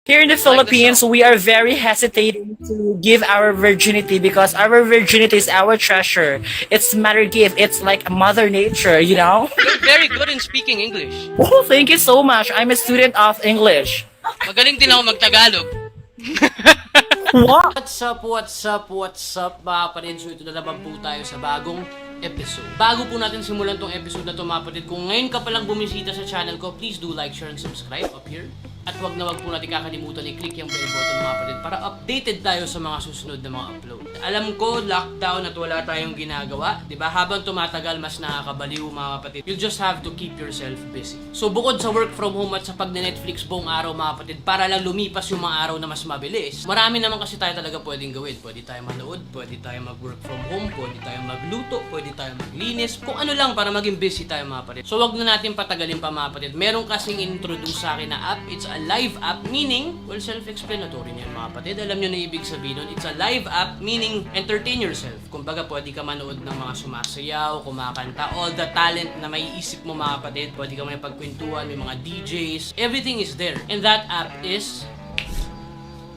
Here in the I like the Philippines, song. we are very hesitating to give our virginity because our virginity is our treasure. It's mother gift. It's like mother nature, you know? You're very good in speaking English. Oh, thank you so much. I'm a student of English. Magaling din ako mag-Tagalog. What? What's up mga kapatid? So ito na naman po tayo sa bagong episode. Bago po natin simulan tong episode na to mga kapatid, kung ngayon ka palang bumisita sa channel ko, please do like, share, and subscribe up here. At wag na wag po natin kakalimutan i-click yung bell button mga kapatid para updated tayo sa mga susunod na mga upload. Alam ko, lockdown at wala tayong ginagawa, di ba? Habang tumatagal, mas nakakabaliw mga kapatid. You just have to keep yourself busy. So bukod sa work from home at sa pag-Netflix buong araw mga kapatid, para lang lumipas yung mga araw na mas mabilis, marami naman kasi tayo talaga pwedeng gawin. Pwede tayo manood, pwede tayo mag-work from home, pwede tayo magluto, pwede tayo maglinis, kung ano lang para maging busy tayo mga kapatid. So wag na natin patagalin pa mga kapatid. Meron kasing introduce sa akin na app, it's a live app, meaning, well, self-explanatory niyan mga kapatid. Alam nyo na ibig sabihin nun, it's a live app, meaning entertain yourself. Kumbaga, pwede ka manood ng mga sumasayaw, kumakanta, all the talent na may isip mo mga kapatid. Pwede ka may pagkwentuhan, may mga DJs, everything is there. And that app is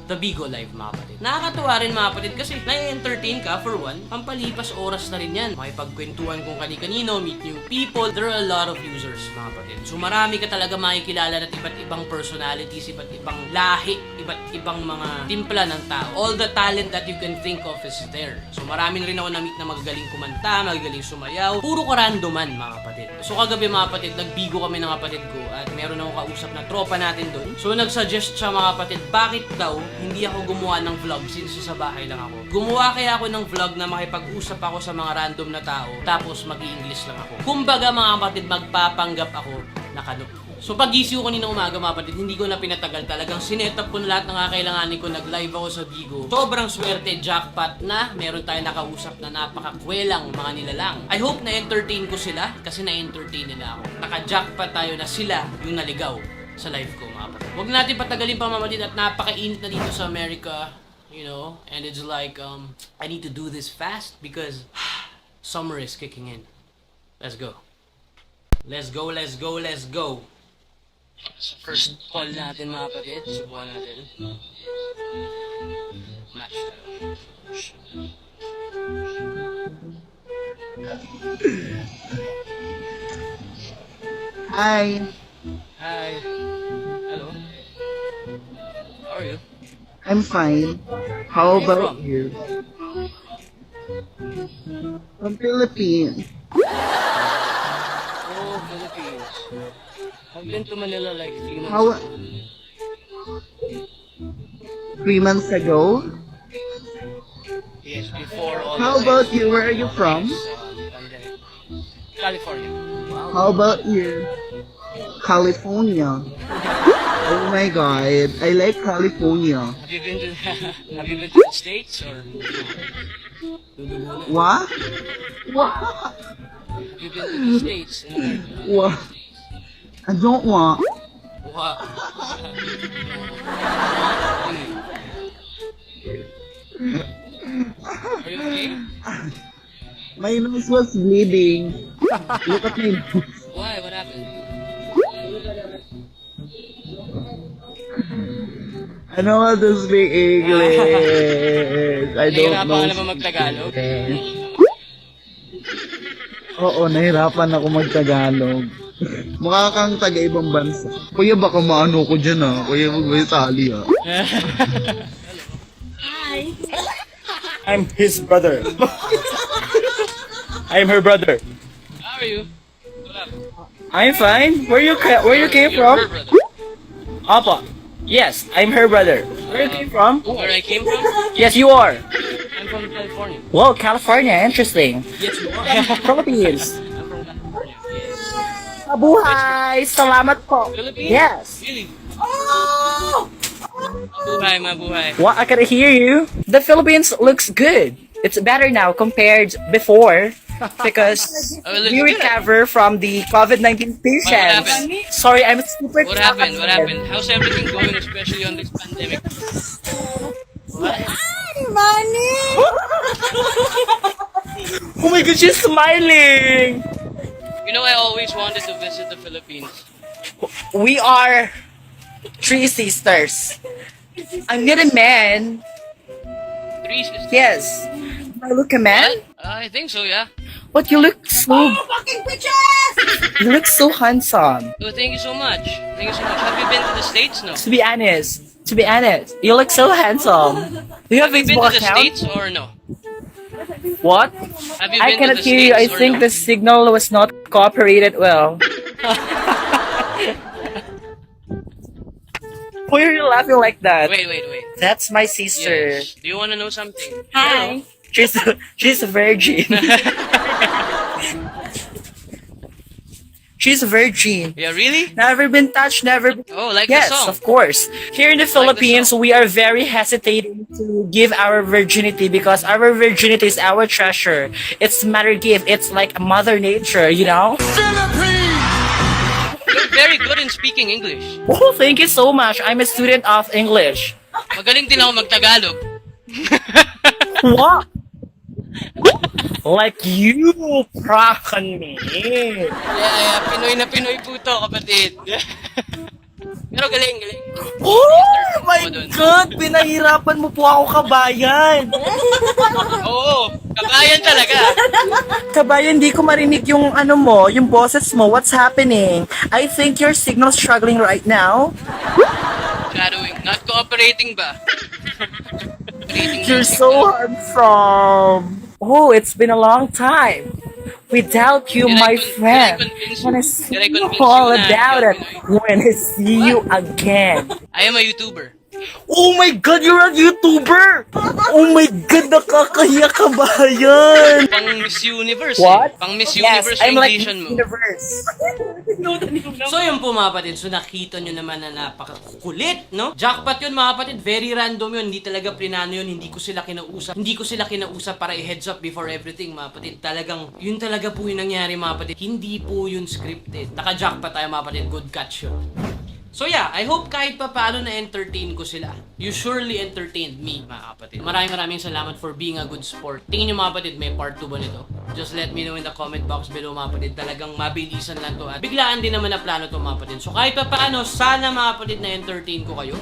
The Bigo Live mga kapatid. Nakakatuwa rin mga kapatid kasi na-entertain ka for one, pampalipas oras na rin yan. Makipagkwentuhan kung kani-kanino, meet new people. There are a lot of users mga kapatid. So marami ka talaga makikilala at iba't ibang personalities, iba't ibang lahi, iba't ibang mga timpla ng tao. All the talent that you can think of is there. So marami rin ako na-meet na magagaling kumanta, magagaling sumayaw. Puro ka randoman mga kapatid. So kagabi mga kapatid, nagbigo kami ng kapatid ko at meron akong kausap na tropa natin doon. So nagsuggest siya mga kapatid, bakit daw hindi ako gumawa ng vlog since sa bahay lang ako. Gumawa kaya ako ng vlog na makipag-usap ako sa mga random na tao tapos mag-i-English lang ako. Kumbaga mga kapatid, magpapanggap ako na kano. So pag-gising ko kanina umaga mga kapatid, hindi ko na pinatagal, talagang sinetup ko na lahat ng kakailanganin ko, nag-live ako sa Bigo. Sobrang swerte, jackpot na meron tayo nakausap na napakakwelang mga nilalang. I hope na-entertain ko sila kasi na-entertain nila ako. Naka-jackpot tayo na sila yung naligaw sa live ko mga kapatid. Huwag natin patagalin pa mamatid at napakainit na dito sa America, you know, and it's like, I need to do this fast because summer is kicking in. Let's go. Let's go, let's go, let's go. First call natin mga kapatid, subukan natin. Match tayo. Hi, Hi. Hello. How are you? I'm fine. How Where you about from? you? From Philippines. Oh, Philippines. I've been to Manila like 3 months How? ago. 3 months ago. Yes, before all How the about you? Where are you from? pandemic. California. How about you? California. Oh my God, I like California. Have you been to Have you been to the States or What? What? have you been to the States in America? What? I don't want. Wow. Are you okay? My nose was bleeding. Look at my nose. Why? What happened? I know how to speak English. I don't Nahihirapan know. ka naman mag-Tagalog? Oo, nahirapan ako mag-Tagalog. Mukha kang taga-ibang bansa. Kuya, baka maano ko dyan Kuya, mag-sali I'm his brother. I'm her brother. How are you? What up? I'm fine. Where you came You're from? her brother. Apa. Yes, I'm her brother. Where you came from? Where I came from? Yes, you are. I'm from California. Well, California, interesting. Yes, you are. Philippines. I'm from California. Yes. Mabuhay! Salamat po. Philippines? Yes. Really? Mabuhay, mabuhay. What? I can hear you. The Philippines looks good. It's better now compared before because Oh, it looks we good. recover from the COVID-19 patients. happened? Sorry, I'm super What happened? What tired. happened? How's everything going, especially on this pandemic? Oh my god, she's smiling. You know, I always wanted to visit the Philippines. We are 3 sisters. I'm not a man. 3 sisters. Yes. Do I look a man? I think so, yeah. But you look so... You look so handsome. Oh, thank you so much. Thank you so much. Have you been to the States? No. To be honest, you look so handsome. Do you have Have you been Facebook to the account? States or no? What? Have you I been cannot to the hear you. I States or think no? the signal was not cooperated well. Why are you laughing like that? Wait. That's my sister. Yes. Do you want to know something? Hi. She's a virgin. She's a virgin. Yeah, really? Never been touched, never. Oh, like Yes, the song. of course. Here in the Philippines, song. we are very hesitating to give our virginity because our virginity is our treasure. It's mother gift. It's like mother nature, you know? You're very good in speaking English. Oh, thank you so much. I'm a student of English. Magaling din ako mag-Tagalog. What? Like you prank on me. Yeah, Pinoy na Pinoy po to, kapatid. Pero galing. Oh my God! Pinahirapan mo po ako, kabayan. Oo, kabayan talaga. Kabayan, di ko marinig yung ano mo, yung boses mo. What's happening? I think your signal's struggling right now. Shadowing. Not cooperating ba? You're so handsome. Oh, it's been a long time. Without you, Did I my con- friend. did I convince When I you? see Did I you convince all you na about you're it. When I see you again. I am a YouTuber. Oh my God, you're a YouTuber! Oh my God, nakakahiya, kabayan! Pang Miss Universe What? eh. Pang Miss Yes, Universe I'm like Englishon mo. Universe. So yun po mga kapatid, so nakita nyo naman na napakakulit, no? Jackpot yun mga kapatid, very random yun, hindi talaga plinano yun, hindi ko sila kinausap para i-heads up before everything mga kapatid. Talagang, yun talaga po yung nangyari mga kapatid, hindi po yun scripted. Naka-jackpot tayo mga kapatid, good catch yun. So yeah, I hope kahit pa paano na-entertain ko sila. You surely entertained me, mga kapatid. Maraming salamat for being a good sport. Tingin nyo mga kapatid, may part 2 ba nito? Just let me know in the comment box below mga kapatid. Talagang mabilisan lang to at biglaan din naman na plano to mga kapatid. So kahit pa paano, sana mga kapatid na-entertain ko kayo.